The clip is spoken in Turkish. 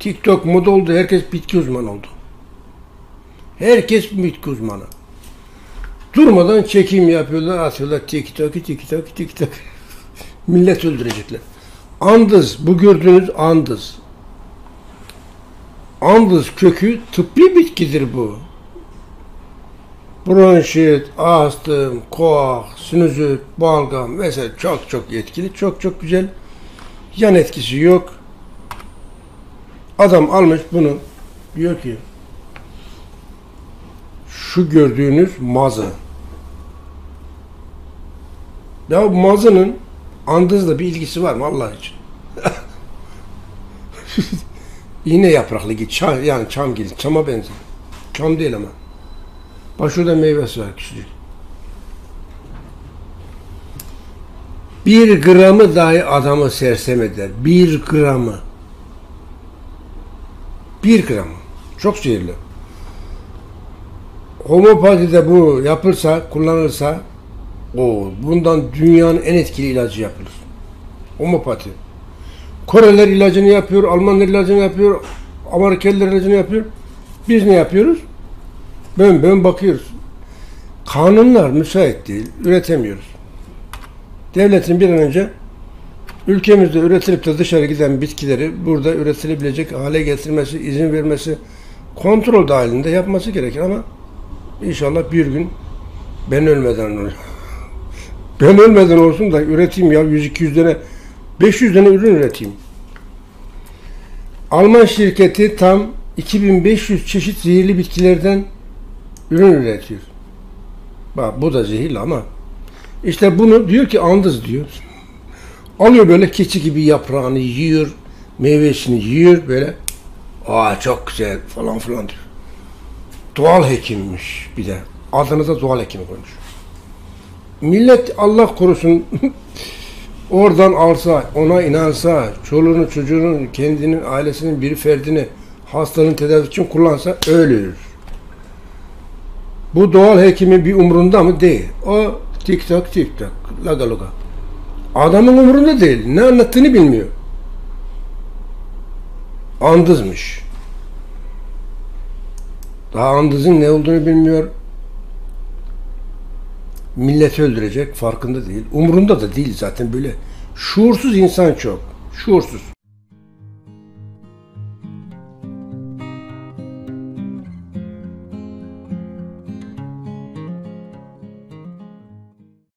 TikTok moda oldu. Herkes bitki uzmanı oldu. Herkes bitki uzmanı. Durmadan çekim yapıyorlar, atıyorlar. TikTok. Millet öldürecekler. Andız, bu gördüğünüz andız. Andız kökü tıbbi bitkidir bu. Bronşit, astım, koah, sinüzit, balgam vesaire çok etkili, çok güzel. Yan etkisi yok. Adam almış bunu, diyor ki şu gördüğünüz mazı. Ya mazının andızla bir ilgisi var mı Allah için? İğne yapraklı git, yani çam gibi, çama benzer. Çam değil ama. Bak şurada meyvesi var küçücük. 1 gramı dahi adamı sersem eder. 1 gramı. 1 gramı. Çok zehirli. Homopatide bu yapılsa, kullanılsa bundan dünyanın en etkili ilacı yapılır. Homopati. Koreliler ilacını yapıyor, Almanlar ilacını yapıyor, Amerikalılar ilacını yapıyor. Biz ne yapıyoruz? Bön bakıyoruz. Kanunlar müsait değil, üretemiyoruz. Devletin bir an önce ülkemizde üretilip de dışarı giden bitkileri burada üretilebilecek hale getirmesi, izin vermesi, kontrol dahilinde yapması gerekir ama inşallah bir gün ben ölmeden olur. Ben ölmeden olsun da üreteyim ya 100-200 tane, 500 tane ürün üreteyim. Alman şirketi tam 2500 çeşit zehirli bitkilerden ürün üretiyor. Bak bu da zehirli ama işte bunu diyor ki andız diyor. Alıyor böyle keçi gibi yaprağını yiyor, meyvesini yiyor böyle. Çok güzel falan diyor. Doğal hekimmiş bir de. Adını da doğal hekim koymuş. Millet Allah korusun oradan alsa, ona inansa, çoluğunu, çocuğunun, kendinin, ailesinin bir ferdini hastalığın tedavisi için kullansa ölür. Bu doğal hekimin bir umrunda mı? Değil. O TikTok, laga. Adamın umurunda değil. Ne anlattığını bilmiyor. Andızmış. Daha andızın ne olduğunu bilmiyor. Milleti öldürecek, farkında değil. Umurunda da değil zaten böyle. Şuursuz insan çok. Şuursuz.